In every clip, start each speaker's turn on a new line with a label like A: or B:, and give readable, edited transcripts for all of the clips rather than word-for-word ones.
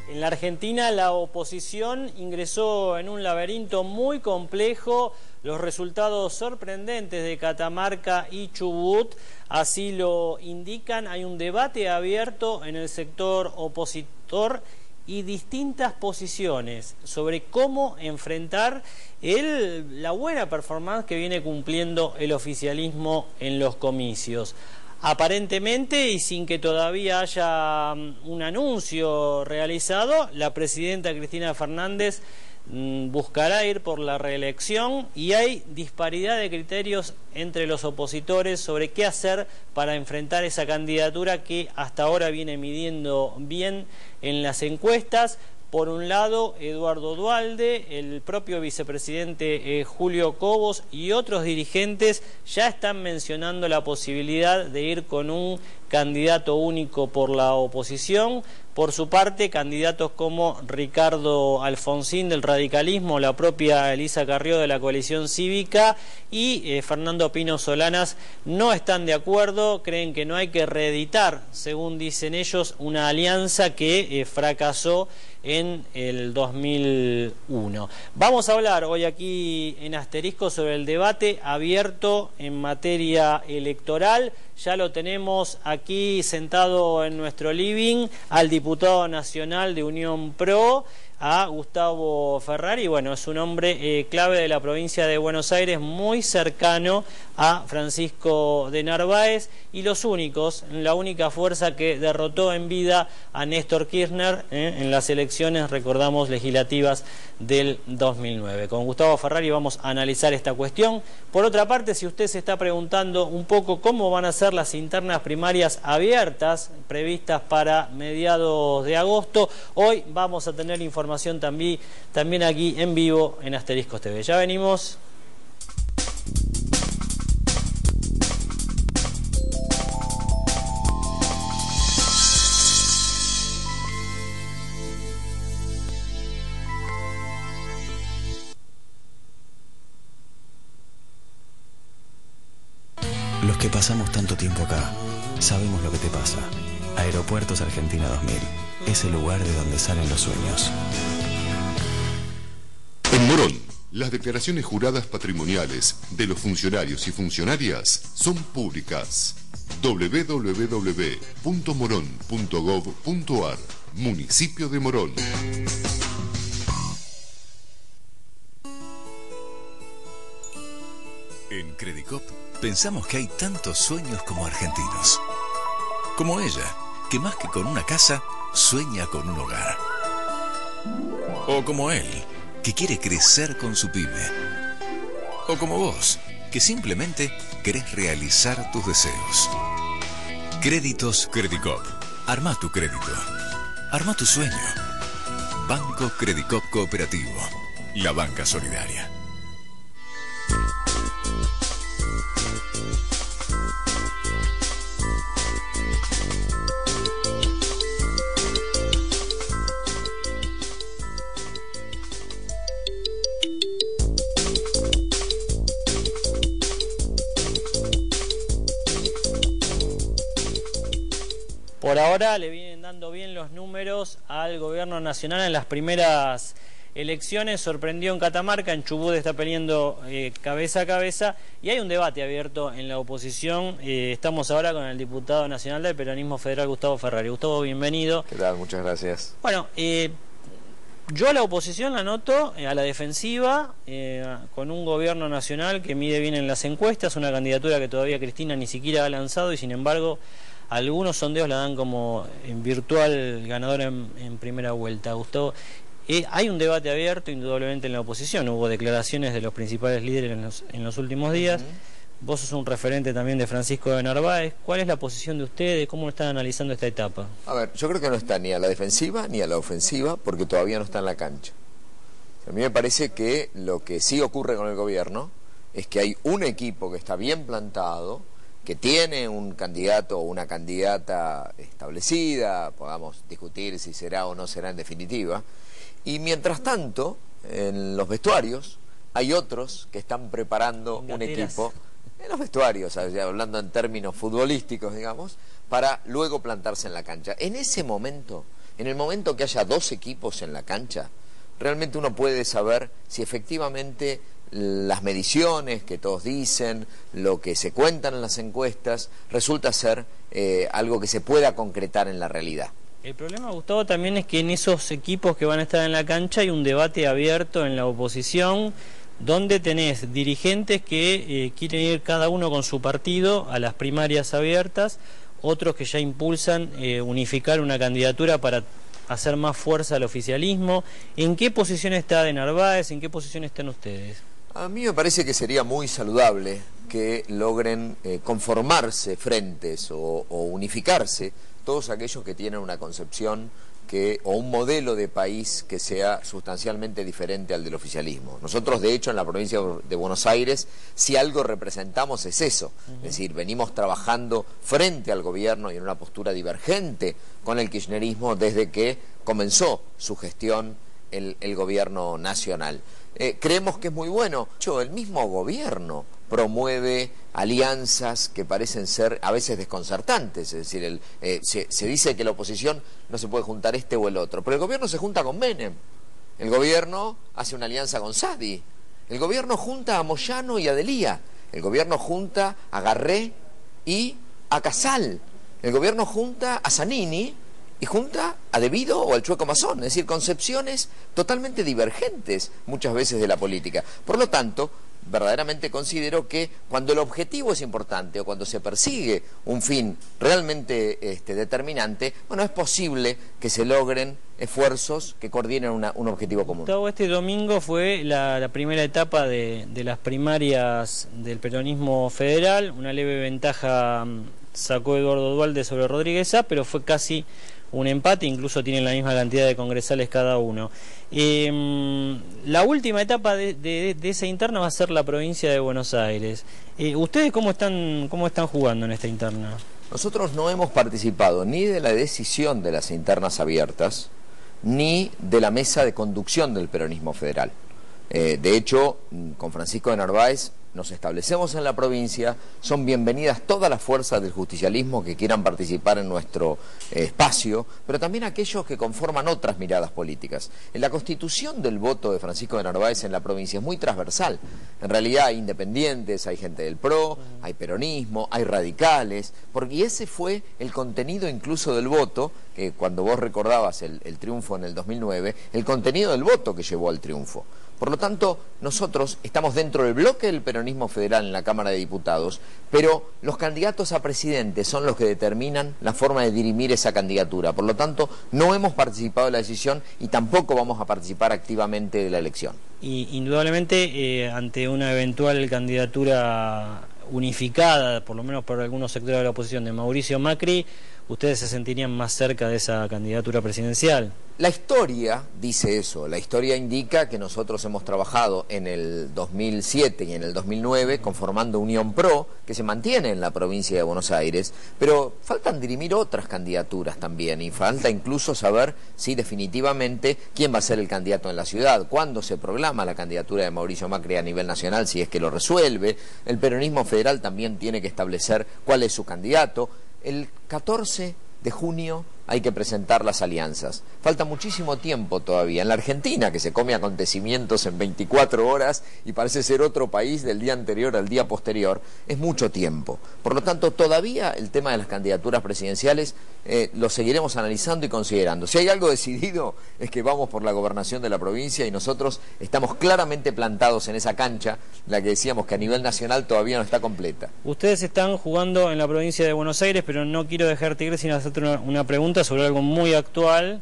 A: En la Argentina la oposición ingresó en un laberinto muy complejo. Los resultados sorprendentes de Catamarca y Chubut así lo indican. Hay un debate abierto en el sector opositor y distintas posiciones sobre cómo enfrentar la buena performance que viene cumpliendo el oficialismo en los comicios. Aparentemente, y sin que todavía haya un anuncio realizado, la presidenta Cristina Fernández buscará ir por la reelección y hay disparidad de criterios entre los opositores sobre qué hacer para enfrentar esa candidatura que hasta ahora viene midiendo bien en las encuestas. Por un lado, Eduardo Duhalde, el propio vicepresidente Julio Cobos y otros dirigentes ya están mencionando la posibilidad de ir con un candidato único por la oposición. Por su parte, candidatos como Ricardo Alfonsín del radicalismo, la propia Elisa Carrió de la coalición cívica y Fernando Pino Solanas no están de acuerdo, creen que no hay que reeditar, según dicen ellos, una alianza que fracasó en el 2001. Vamos a hablar hoy aquí en Asterisco sobre el debate abierto en materia electoral. Ya lo tenemos aquí sentado en nuestro living al diputado nacional de Unión Pro, a Gustavo Ferrari. Bueno, es un hombre clave de la provincia de Buenos Aires, muy cercano a Francisco de Narváez y la única fuerza que derrotó en vida a Néstor Kirchner en las elecciones, recordamos, legislativas del 2009. Con Gustavo Ferrari vamos a analizar esta cuestión. Por otra parte, si usted se está preguntando un poco cómo van a ser las internas primarias abiertas previstas para mediados de agosto, hoy vamos a tener información también aquí en vivo en Asteriscos TV. Ya venimos.
B: Los que pasamos tanto tiempo acá, sabemos lo que te pasa. Aeropuertos Argentina 2000 es el lugar de donde salen los sueños.
C: En Morón, las declaraciones juradas patrimoniales de los funcionarios y funcionarias son públicas. www.moron.gov.ar, Municipio de Morón.
D: En Credicop pensamos que hay tantos sueños como argentinos. Como ella, que más que con una casa, sueña con un hogar. O como él, que quiere crecer con su pyme. O como vos, que simplemente querés realizar tus deseos. Créditos Credicop. Arma tu crédito. Arma tu sueño. Banco Credicop Cooperativo. La banca solidaria.
A: Por ahora le vienen dando bien los números al gobierno nacional en las primeras elecciones. Sorprendió en Catamarca, en Chubut está peleando cabeza a cabeza y hay un debate abierto en la oposición. Estamos ahora con el diputado nacional del Peronismo Federal, Gustavo Ferrari. Gustavo, bienvenido.
E: ¿Qué tal? Muchas gracias.
A: Bueno, yo a la oposición la noto a la defensiva, con un gobierno nacional que mide bien en las encuestas, una candidatura que todavía Cristina ni siquiera ha lanzado y sin embargo algunos sondeos la dan como virtual ganadora en primera vuelta. Gustavo, hay un debate abierto indudablemente en la oposición, hubo declaraciones de los principales líderes en los últimos días, Vos sos un referente también de Francisco de Narváez. ¿Cuál es la posición de ustedes? ¿Cómo están analizando esta etapa?
E: A ver, yo creo que no está ni a la defensiva ni a la ofensiva porque todavía no está en la cancha. A mí me parece que lo que sí ocurre con el gobierno es que hay un equipo que está bien plantado, que tiene un candidato o una candidata establecida, podamos discutir si será o no será en definitiva, y mientras tanto, en los vestuarios, hay otros que están preparando un equipo, en los vestuarios, hablando en términos futbolísticos, digamos, para luego plantarse en la cancha. En ese momento, en el momento que haya dos equipos en la cancha, realmente uno puede saber si efectivamente las mediciones que todos dicen, lo que se cuentan en las encuestas, resulta ser algo que se pueda concretar en la realidad.
A: El problema, Gustavo, también es que en esos equipos que van a estar en la cancha hay un debate abierto en la oposición, donde tenés dirigentes que quieren ir cada uno con su partido a las primarias abiertas, otros que ya impulsan unificar una candidatura para hacer más fuerza al oficialismo. ¿En qué posición está de Narváez? ¿En qué posición están ustedes?
E: A mí me parece que sería muy saludable que logren conformarse frentes o unificarse todos aquellos que tienen una concepción o un modelo de país que sea sustancialmente diferente al del oficialismo. Nosotros, de hecho, en la provincia de Buenos Aires, si algo representamos es eso. Es decir, venimos trabajando frente al gobierno y en una postura divergente con el kirchnerismo desde que comenzó su gestión el gobierno nacional. Creemos que es muy bueno. De hecho, el mismo gobierno promueve alianzas que parecen ser a veces desconcertantes, es decir, se dice que la oposición no se puede juntar este o el otro, pero el gobierno se junta con Menem, el gobierno hace una alianza con Sadi, el gobierno junta a Moyano y a Delía, el gobierno junta a Garré y a Casal, el gobierno junta a Zanini y junta a De Vido o al Chueco Mazón, es decir, concepciones totalmente divergentes muchas veces de la política. Por lo tanto, verdaderamente considero que cuando el objetivo es importante o cuando se persigue un fin realmente determinante, bueno, es posible que se logren esfuerzos que coordinen un objetivo común.
A: Gustavo, este domingo fue la primera etapa de las primarias del peronismo federal. Una leve ventaja sacó Eduardo Duhalde sobre Rodríguez Sá, pero fue casi un empate, incluso tienen la misma cantidad de congresales cada uno. La última etapa de esa interna va a ser la provincia de Buenos Aires. ¿Ustedes cómo están jugando en esta interna?
E: Nosotros no hemos participado ni de la decisión de las internas abiertas, ni de la mesa de conducción del peronismo federal. De hecho, con Francisco de Narváez nos establecemos en la provincia, son bienvenidas todas las fuerzas del justicialismo que quieran participar en nuestro espacio, pero también aquellos que conforman otras miradas políticas. En la constitución del voto de Francisco de Narváez en la provincia es muy transversal. En realidad hay independientes, hay gente del PRO, hay peronismo, hay radicales, y ese fue el contenido incluso del voto, que cuando vos recordabas el triunfo en el 2009, el contenido del voto que llevó al triunfo. Por lo tanto, nosotros estamos dentro del bloque del peronismo federal en la Cámara de Diputados, pero los candidatos a presidente son los que determinan la forma de dirimir esa candidatura. Por lo tanto, no hemos participado de la decisión y tampoco vamos a participar activamente de la elección.
A: Y indudablemente, ante una eventual candidatura unificada, por lo menos por algunos sectores de la oposición, de Mauricio Macri, ¿ustedes se sentirían más cerca de esa candidatura presidencial?
E: La historia dice eso, la historia indica que nosotros hemos trabajado en el 2007 y en el 2009 conformando Unión Pro, que se mantiene en la provincia de Buenos Aires, pero faltan dirimir otras candidaturas también y falta incluso saber si definitivamente quién va a ser el candidato en la ciudad, cuándo se proclama la candidatura de Mauricio Macri a nivel nacional, si es que lo resuelve. El peronismo federal también tiene que establecer cuál es su candidato. El 14 de junio hay que presentar las alianzas. Falta muchísimo tiempo todavía. En la Argentina, que se come acontecimientos en 24 horas y parece ser otro país del día anterior al día posterior, es mucho tiempo. Por lo tanto, todavía el tema de las candidaturas presidenciales lo seguiremos analizando y considerando. Si hay algo decidido es que vamos por la gobernación de la provincia y nosotros estamos claramente plantados en esa cancha, la que decíamos que a nivel nacional todavía no está completa.
A: Ustedes están jugando en la provincia de Buenos Aires, pero no quiero dejarte ir sin hacerte una pregunta sobre algo muy actual,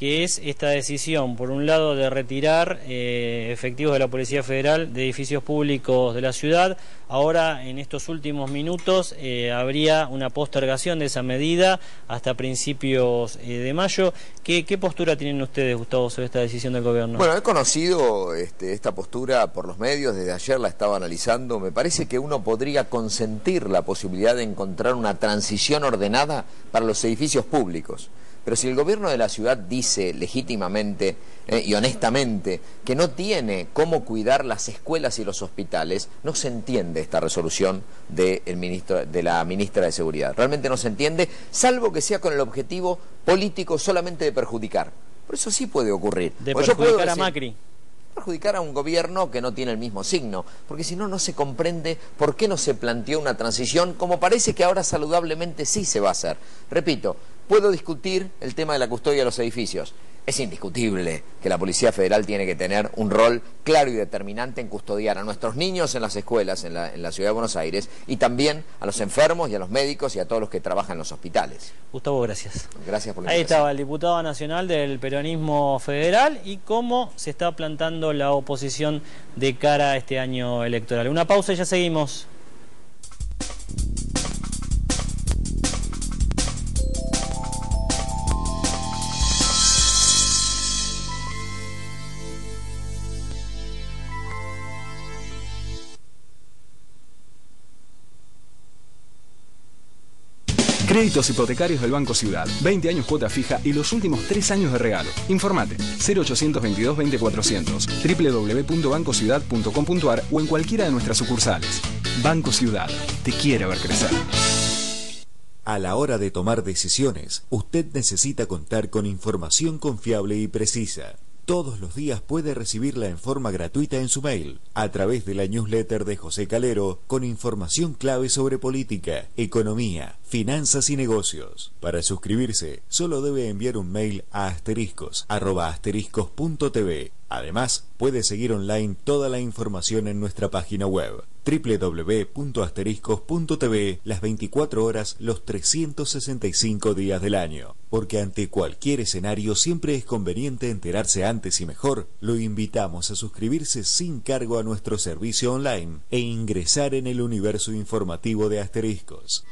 A: que es esta decisión, por un lado, de retirar efectivos de la Policía Federal de edificios públicos de la ciudad. Ahora, en estos últimos minutos, habría una postergación de esa medida hasta principios de mayo. ¿Qué postura tienen ustedes, Gustavo, sobre esta decisión del gobierno?
E: Bueno, he conocido esta postura por los medios, desde ayer la estaba analizando. Me parece que uno podría consentir la posibilidad de encontrar una transición ordenada para los edificios públicos. Pero si el gobierno de la ciudad dice legítimamente y honestamente que no tiene cómo cuidar las escuelas y los hospitales, no se entiende esta resolución de la ministra de Seguridad. Realmente no se entiende, salvo que sea con el objetivo político solamente de perjudicar. Por eso sí puede ocurrir.
A: De perjudicar a Macri.
E: Perjudicar a un gobierno que no tiene el mismo signo, porque si no, no se comprende por qué no se planteó una transición, como parece que ahora saludablemente sí se va a hacer. Repito, puedo discutir el tema de la custodia de los edificios. Es indiscutible que la Policía Federal tiene que tener un rol claro y determinante en custodiar a nuestros niños en las escuelas en la Ciudad de Buenos Aires, y también a los enfermos y a los médicos y a todos los que trabajan en los hospitales.
A: Gustavo, gracias.
E: Gracias por la invitación.
A: Ahí estaba el diputado nacional del peronismo federal y cómo se está plantando la oposición de cara a este año electoral. Una pausa y ya seguimos.
F: Créditos hipotecarios del Banco Ciudad. 20 años cuota fija y los últimos 3 años de regalo. Informate 0822 20400, www.bancociudad.com.ar o en cualquiera de nuestras sucursales. Banco Ciudad. Te quiere ver crecer.
G: A la hora de tomar decisiones, usted necesita contar con información confiable y precisa. Todos los días puede recibirla en forma gratuita en su mail, a través de la newsletter de José Calero, con información clave sobre política, economía, finanzas y negocios. Para suscribirse, solo debe enviar un mail a asteriscos@asteriscos.tv. Además, puede seguir online toda la información en nuestra página web, www.asteriscos.tv, las 24 horas, los 365 días del año. Porque ante cualquier escenario siempre es conveniente enterarse antes y mejor. Lo invitamos a suscribirse sin cargo a nuestro servicio online e ingresar en el universo informativo de Asteriscos.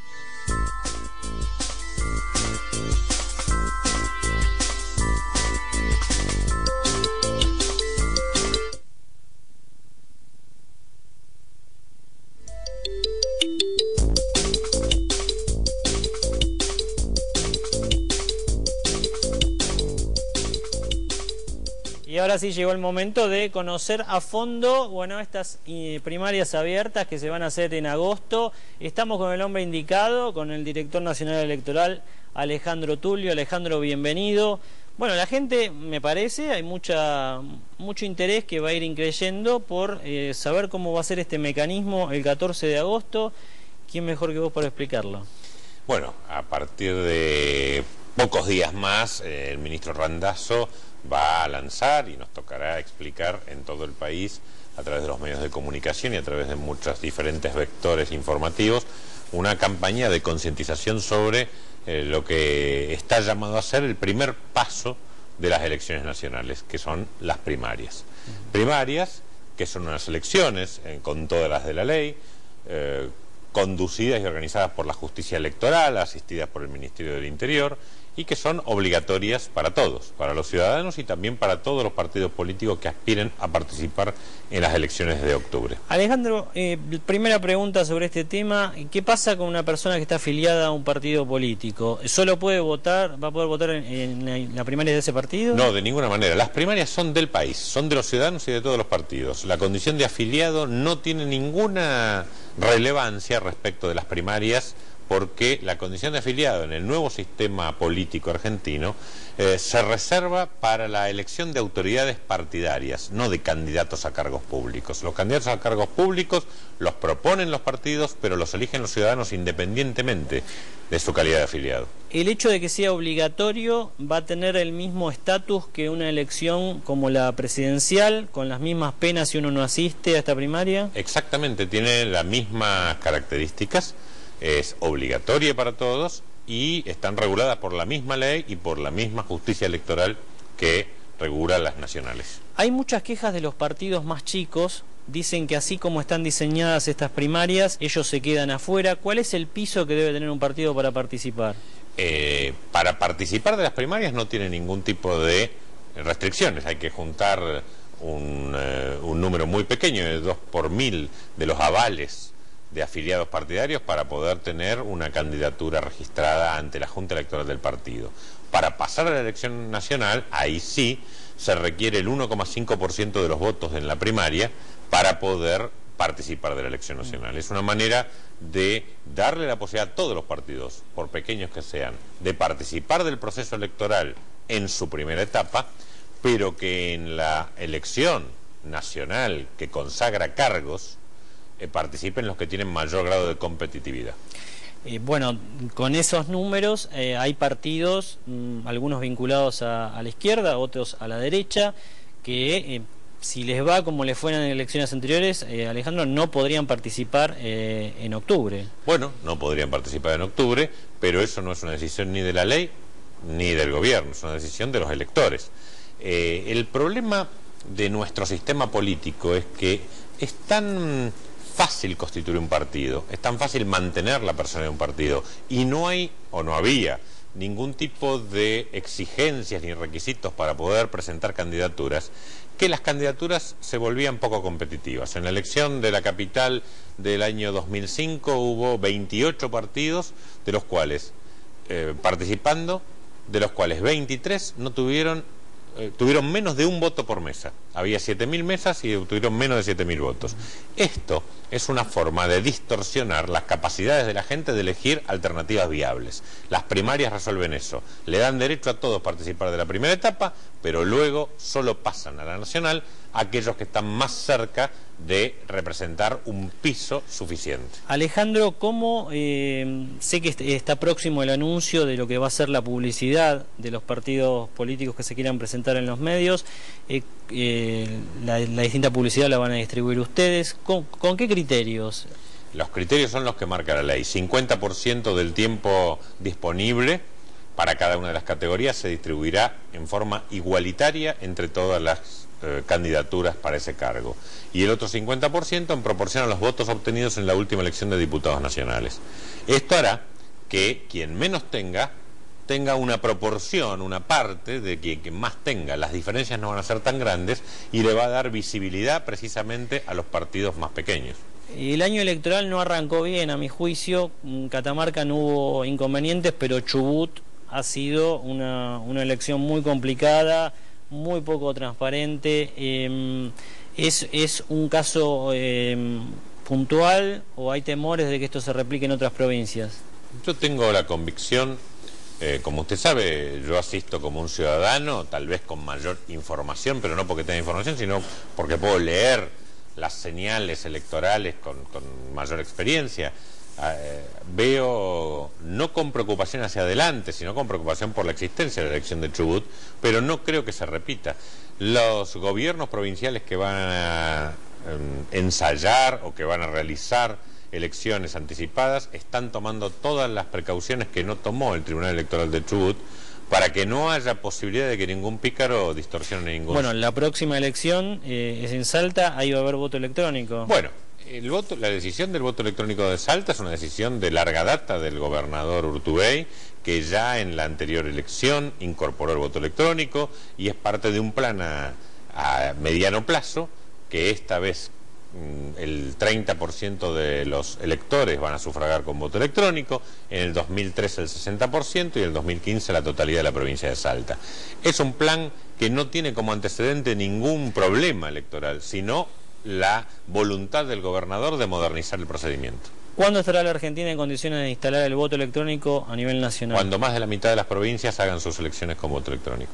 A: Y ahora sí llegó el momento de conocer a fondo, bueno, estas primarias abiertas que se van a hacer en agosto. Estamos con el hombre indicado, con el director nacional electoral, Alejandro Tulio. Alejandro, bienvenido. Bueno, la gente, me parece, hay mucho interés que va a ir increyendo por saber cómo va a ser este mecanismo el 14 de agosto. ¿Quién mejor que vos para explicarlo?
H: Bueno, a partir de pocos días más, el ministro Randazzo va a lanzar, y nos tocará explicar en todo el país, a través de los medios de comunicación y a través de muchos diferentes vectores informativos, una campaña de concientización sobre lo que está llamado a ser el primer paso de las elecciones nacionales, que son las primarias. Primarias, que son unas elecciones con todas las de la ley, conducidas y organizadas por la justicia electoral, asistidas por el Ministerio del Interior, y que son obligatorias para todos, para los ciudadanos y también para todos los partidos políticos que aspiren a participar en las elecciones de octubre.
A: Alejandro, primera pregunta sobre este tema: ¿qué pasa con una persona que está afiliada a un partido político? ¿Solo puede votar, va a poder votar en la primaria de ese partido?
H: No, de ninguna manera. Las primarias son del país, son de los ciudadanos y de todos los partidos. La condición de afiliado no tiene ninguna relevancia respecto de las primarias, porque la condición de afiliado en el nuevo sistema político argentino se reserva para la elección de autoridades partidarias, no de candidatos a cargos públicos. Los candidatos a cargos públicos los proponen los partidos, pero los eligen los ciudadanos independientemente de su calidad de afiliado.
A: ¿El hecho de que sea obligatorio va a tener el mismo estatus que una elección como la presidencial, con las mismas penas si uno no asiste a esta primaria?
H: Exactamente, tiene las mismas características. Es obligatoria para todos y están reguladas por la misma ley y por la misma justicia electoral que regula las nacionales.
A: Hay muchas quejas de los partidos más chicos. Dicen que así como están diseñadas estas primarias, ellos se quedan afuera. ¿Cuál es el piso que debe tener un partido para participar?
H: Para participar de las primarias no tiene ningún tipo de restricciones. Hay que juntar un número muy pequeño, de 2 por 1000 de los avales de afiliados partidarios para poder tener una candidatura registrada ante la Junta Electoral del partido. Para pasar a la elección nacional, ahí sí se requiere el 1,5% de los votos en la primaria para poder participar de la elección nacional. Es una manera de darle la posibilidad a todos los partidos, por pequeños que sean, de participar del proceso electoral en su primera etapa, pero que en la elección nacional que consagra cargos participen los que tienen mayor grado de competitividad.
A: Bueno, con esos números hay partidos, algunos vinculados a la izquierda, otros a la derecha, que si les va como les fueron en elecciones anteriores, Alejandro, no podrían participar en octubre.
H: Bueno, no podrían participar en octubre, pero eso no es una decisión ni de la ley ni del gobierno, es una decisión de los electores. El problema de nuestro sistema político es que es tan fácil constituir un partido, es tan fácil mantener la persona de un partido, y no hay, o no había, ningún tipo de exigencias ni requisitos para poder presentar candidaturas, que las candidaturas se volvían poco competitivas. En la elección de la capital del año 2005 hubo 28 partidos, de los cuales participando, de los cuales 23 no tuvieron menos de un voto por mesa. Había 7.000 mesas y tuvieron menos de 7.000 votos. Esto es una forma de distorsionar las capacidades de la gente de elegir alternativas viables. Las primarias resuelven eso. Le dan derecho a todos a participar de la primera etapa, pero luego solo pasan a la nacional aquellos que están más cerca de representar un piso suficiente.
A: Alejandro, ¿cómo sé que está próximo el anuncio de lo que va a ser la publicidad de los partidos políticos que se quieran presentar en los medios? La distinta publicidad la van a distribuir ustedes. ¿Con qué criterios?
H: Los criterios son los que marca la ley. 50% del tiempo disponible para cada una de las categorías se distribuirá en forma igualitaria entre todas las candidaturas para ese cargo, y el otro 50% en proporción a los votos obtenidos en la última elección de diputados nacionales. Esto hará que quien menos tenga una proporción, una parte de quien más tenga. Las diferencias no van a ser tan grandes y le va a dar visibilidad precisamente a los partidos más pequeños.
A: El año electoral no arrancó bien, a mi juicio. En Catamarca no hubo inconvenientes, pero Chubut ha sido una elección muy complicada, muy poco transparente. ¿Es un caso puntual o hay temores de que esto se replique en otras provincias?
H: Yo tengo la convicción, como usted sabe, yo asisto como un ciudadano, tal vez con mayor información, pero no porque tenga información, sino porque puedo leer las señales electorales con mayor experiencia. Veo, no con preocupación hacia adelante, sino con preocupación por la existencia de la elección de Chubut, pero no creo que se repita. Los gobiernos provinciales que van a ensayar o que van a realizar elecciones anticipadas están tomando todas las precauciones que no tomó el Tribunal Electoral de Chubut para que no haya posibilidad de que ningún pícaro distorsione ningún.
A: Bueno, la próxima elección es en Salta, ahí va a haber voto electrónico.
H: Bueno, la decisión del voto electrónico de Salta es una decisión de larga data del gobernador Urtubey, que ya en la anterior elección incorporó el voto electrónico y es parte de un plan a mediano plazo, que esta vez el 30% de los electores van a sufragar con voto electrónico, en el 2013 el 60% y en el 2015 la totalidad de la provincia de Salta. Es un plan que no tiene como antecedente ningún problema electoral, sino la voluntad del gobernador de modernizar el procedimiento.
A: ¿Cuándo estará la Argentina en condiciones de instalar el voto electrónico a nivel nacional?
H: Cuando más de la mitad de las provincias hagan sus elecciones con voto electrónico.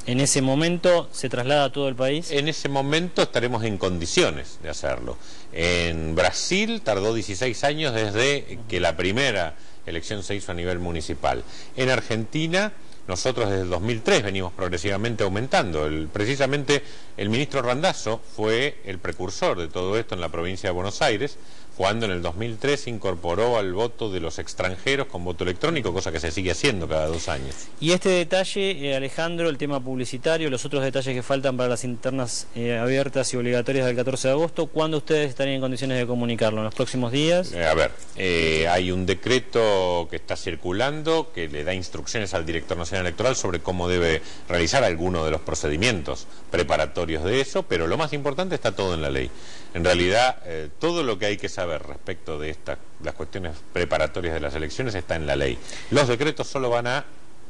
A: ¿En ese momento se traslada a todo el país?
H: En ese momento estaremos en condiciones de hacerlo. En Brasil tardó 16 años desde que la primera elección se hizo a nivel municipal. En Argentina, nosotros desde el 2003 venimos progresivamente aumentando. Precisamente el ministro Randazzo fue el precursor de todo esto en la provincia de Buenos Aires. Fue cuando en el 2003 incorporó al voto de los extranjeros con voto electrónico, cosa que se sigue haciendo cada 2 años.
A: Y este detalle, Alejandro, el tema publicitario, los otros detalles que faltan para las internas abiertas y obligatorias del 14 de agosto, ¿cuándo ustedes estarían en condiciones de comunicarlo? ¿En los próximos días?
H: Hay un decreto que está circulando que le da instrucciones al Director Nacional Electoral sobre cómo debe realizar alguno de los procedimientos preparatorios de eso, pero lo más importante está todo en la ley. En realidad, todo lo que hay que saber respecto de las cuestiones preparatorias de las elecciones está en la ley. Los decretos solo van a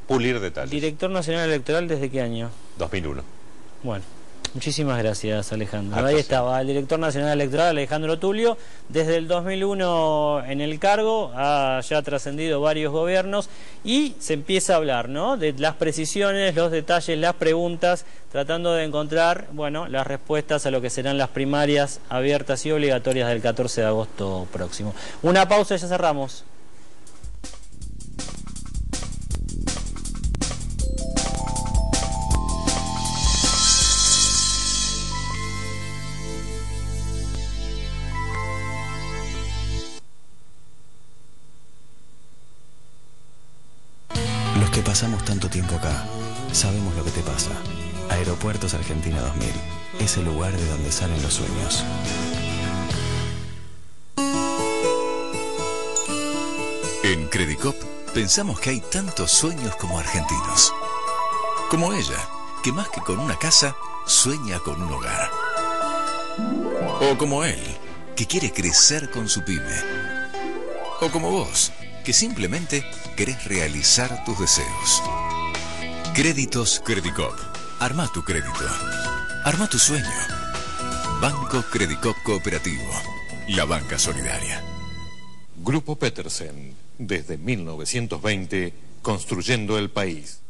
H: pulir detalles.
A: ¿Director Nacional Electoral desde qué año?
H: 2001.
A: Bueno, muchísimas gracias, Alejandro. Ahí estaba el Director Nacional Electoral, Alejandro Tulio, desde el 2001 en el cargo, ha ya trascendido varios gobiernos y se empieza a hablar, ¿no?, de las precisiones, los detalles, las preguntas, tratando de encontrar, bueno, las respuestas a lo que serán las primarias abiertas y obligatorias del 14 de agosto próximo. Una pausa y ya cerramos.
B: Los que pasamos tanto tiempo acá, sabemos lo que te pasa. Aeropuertos Argentina 2000 es el lugar de donde salen los sueños.
D: En Credicop pensamos que hay tantos sueños como argentinos. Como ella, que más que con una casa, sueña con un hogar. O como él, que quiere crecer con su pyme. O como vos, que simplemente querés realizar tus deseos. Créditos Credicop. Arma tu crédito. Arma tu sueño. Banco Credicop Cooperativo. La banca solidaria.
I: Grupo Petersen. Desde 1920, construyendo el país.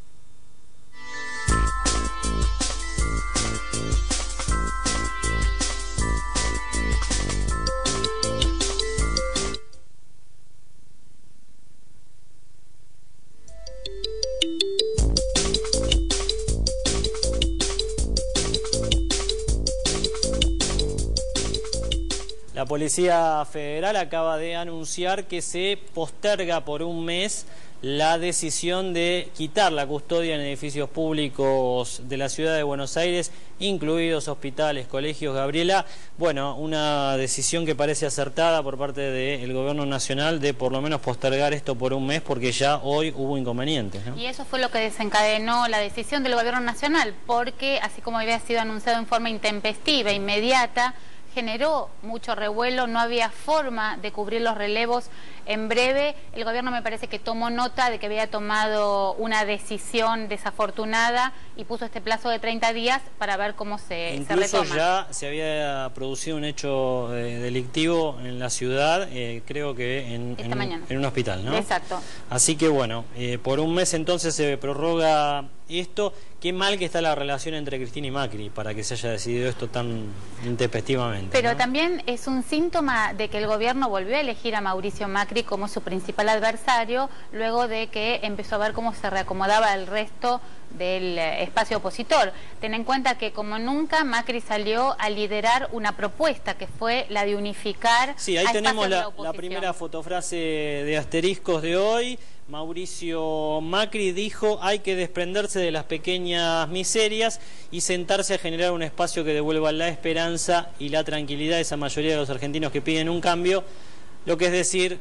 A: La Policía Federal acaba de anunciar que se posterga por un mes la decisión de quitar la custodia en edificios públicos de la ciudad de Buenos Aires, incluidos hospitales, colegios. Gabriela, bueno, una decisión que parece acertada por parte del Gobierno Nacional de por lo menos postergar esto por un mes, porque ya hoy hubo inconvenientes, ¿no?
J: Y eso fue lo que desencadenó la decisión del Gobierno Nacional, porque así como había sido anunciado en forma intempestiva, inmediata, generó mucho revuelo, no había forma de cubrir los relevos en breve. El gobierno me parece que tomó nota de que había tomado una decisión desafortunada y puso este plazo de 30 días para ver cómo se retoma.
A: Incluso ya se había producido un hecho delictivo en la ciudad, creo que en un hospital, ¿no?
J: Exacto.
A: Así que bueno, por un mes entonces se prorroga esto. Qué mal que está la relación entre Cristina y Macri para que se haya decidido esto tan intempestivamente.
J: Pero
A: ¿no?
J: También es un síntoma de que el gobierno volvió a elegir a Mauricio Macri como su principal adversario, luego de que empezó a ver cómo se reacomodaba el resto del espacio opositor. Ten en cuenta que como nunca Macri salió a liderar una propuesta que fue la de unificar.
A: Sí, ahí tenemos la primera fotofrase de asteriscos de hoy. Mauricio Macri dijo: hay que desprenderse de las pequeñas miserias y sentarse a generar un espacio que devuelva la esperanza y la tranquilidad a esa mayoría de los argentinos que piden un cambio. Lo que es decir,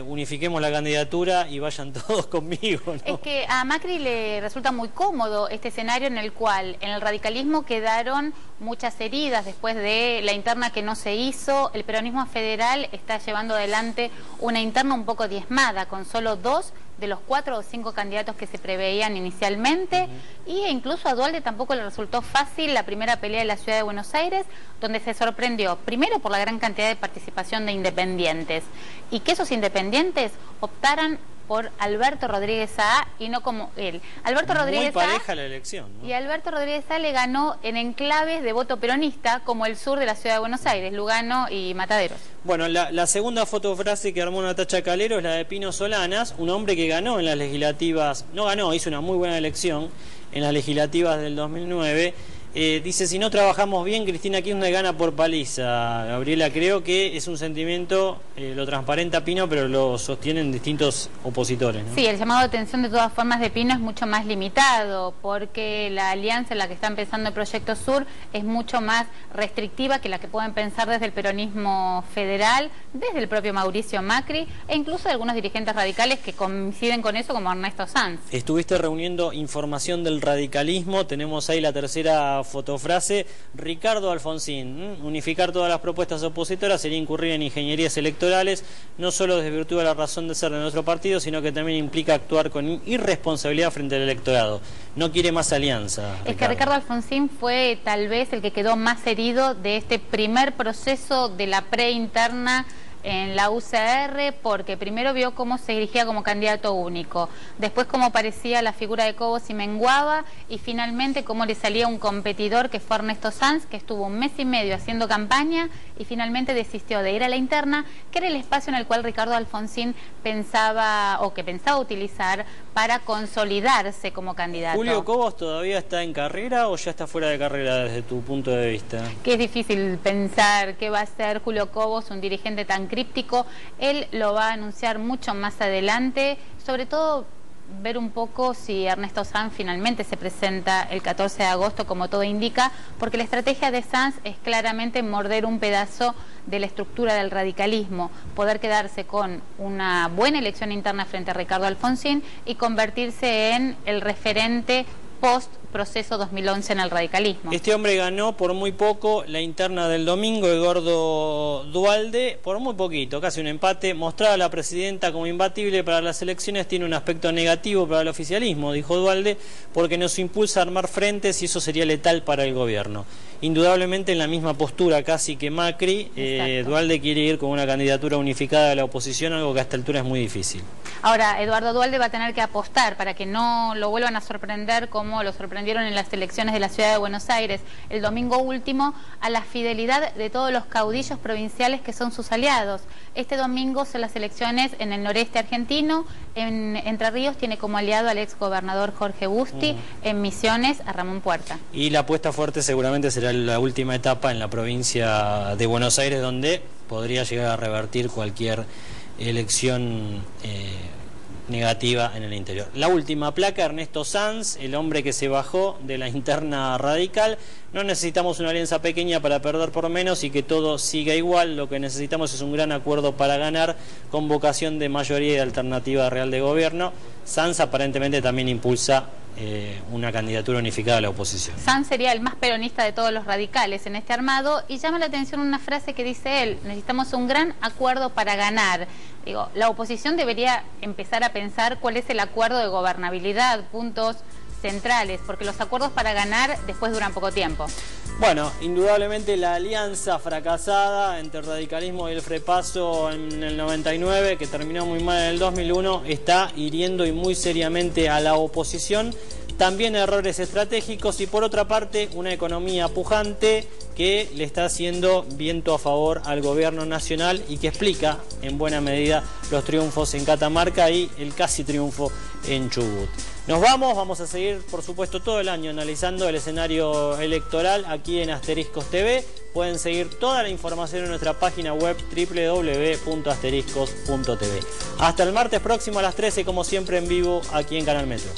A: unifiquemos la candidatura y vayan todos conmigo, ¿no?
J: Es que a Macri le resulta muy cómodo este escenario en el cual en el radicalismo quedaron muchas heridas después de la interna que no se hizo. El peronismo federal está llevando adelante una interna un poco diezmada, con solo 2 de los 4 o 5 candidatos que se preveían inicialmente, y incluso a Duhalde tampoco le resultó fácil la primera pelea de la ciudad de Buenos Aires, donde se sorprendió primero por la gran cantidad de participación de independientes, y que esos independientes optaran por Alberto Rodríguez Saá y no como él. Alberto Rodríguez
A: Muy pareja la elección, ¿no?
J: Y Alberto Rodríguez Saá le ganó en enclaves de voto peronista, como el sur de la ciudad de Buenos Aires, Lugano y Mataderos.
A: Bueno, la segunda fotofrase que armó Natacha Calero es la de Pino Solanas, un hombre que ganó en las legislativas, no ganó, hizo una muy buena elección en las legislativas del 2009, Dice, si no trabajamos bien, Cristina Kirchner gana por paliza. Gabriela, creo que es un sentimiento, lo transparenta Pino, pero lo sostienen distintos opositores, ¿no?
J: Sí, el llamado de atención de todas formas de Pino es mucho más limitado, porque la alianza en la que está empezando el Proyecto Sur es mucho más restrictiva que la que pueden pensar desde el peronismo federal, desde el propio Mauricio Macri, e incluso de algunos dirigentes radicales que coinciden con eso, como Ernesto Sanz.
A: Estuviste reuniendo información del radicalismo, tenemos ahí la tercera fotofrase. Ricardo Alfonsín, unificar todas las propuestas opositoras sería incurrir en ingenierías electorales, no solo desvirtúa la razón de ser de nuestro partido, sino que también implica actuar con irresponsabilidad frente al electorado. No quiere más alianza.
J: Es que Ricardo Alfonsín fue tal vez el que quedó más herido de este primer proceso de la preinterna en la UCR, porque primero vio cómo se dirigía como candidato único, después cómo aparecía la figura de Cobos y menguaba, y finalmente cómo le salía un competidor que fue Ernesto Sanz, que estuvo 1 mes y medio haciendo campaña y finalmente desistió de ir a la interna, que era el espacio en el cual Ricardo Alfonsín pensaba utilizar para consolidarse como candidato.
A: ¿Julio Cobos todavía está en carrera o ya está fuera de carrera desde tu punto de vista?
J: Que es difícil pensar qué va a ser Julio Cobos, un dirigente tan críptico. Él lo va a anunciar mucho más adelante, sobre todo ver un poco si Ernesto Sanz finalmente se presenta el 14 de agosto, como todo indica, porque la estrategia de Sanz es claramente morder un pedazo de la estructura del radicalismo, poder quedarse con una buena elección interna frente a Ricardo Alfonsín y convertirse en el referente post-proceso 2011 en el radicalismo.
A: Este hombre ganó por muy poco la interna del domingo, Edgardo Duhalde, por muy poquito, casi un empate. Mostrar a la presidenta como imbatible para las elecciones tiene un aspecto negativo para el oficialismo, dijo Duhalde, porque nos impulsa a armar frentes y eso sería letal para el gobierno. Indudablemente en la misma postura casi que Macri, Duhalde quiere ir con una candidatura unificada de la oposición, algo que a esta altura es muy difícil.
J: Ahora, Eduardo Duhalde va a tener que apostar para que no lo vuelvan a sorprender como lo sorprendieron en las elecciones de la Ciudad de Buenos Aires el domingo último, a la fidelidad de todos los caudillos provinciales que son sus aliados. Este domingo son las elecciones en el noreste argentino, en Entre Ríos tiene como aliado al ex gobernador Jorge Busti, en Misiones a Ramón Puerta.
A: Y la apuesta fuerte seguramente será la última etapa en la provincia de Buenos Aires, donde podría llegar a revertir cualquier elección negativa en el interior. La última placa, Ernesto Sanz, el hombre que se bajó de la interna radical. No necesitamos una alianza pequeña para perder por menos y que todo siga igual. Lo que necesitamos es un gran acuerdo para ganar, con vocación de mayoría y de alternativa real de gobierno. Sanz aparentemente también impulsa una candidatura unificada a la oposición.
J: Sanz sería el más peronista de todos los radicales en este armado, y llama la atención una frase que dice él: necesitamos un gran acuerdo para ganar. Digo, la oposición debería empezar a pensar cuál es el acuerdo de gobernabilidad, puntos centrales, porque los acuerdos para ganar después duran poco tiempo.
A: Bueno, indudablemente la alianza fracasada entre el radicalismo y el Frepaso en el 99, que terminó muy mal en el 2001, está hiriendo y muy seriamente a la oposición. También errores estratégicos y, por otra parte, una economía pujante que le está haciendo viento a favor al gobierno nacional y que explica en buena medida los triunfos en Catamarca y el casi triunfo en Chubut. Nos vamos a seguir por supuesto todo el año analizando el escenario electoral aquí en Asteriscos TV. Pueden seguir toda la información en nuestra página web www.asteriscos.tv. Hasta el martes próximo a las 13, como siempre en vivo aquí en Canal Metro.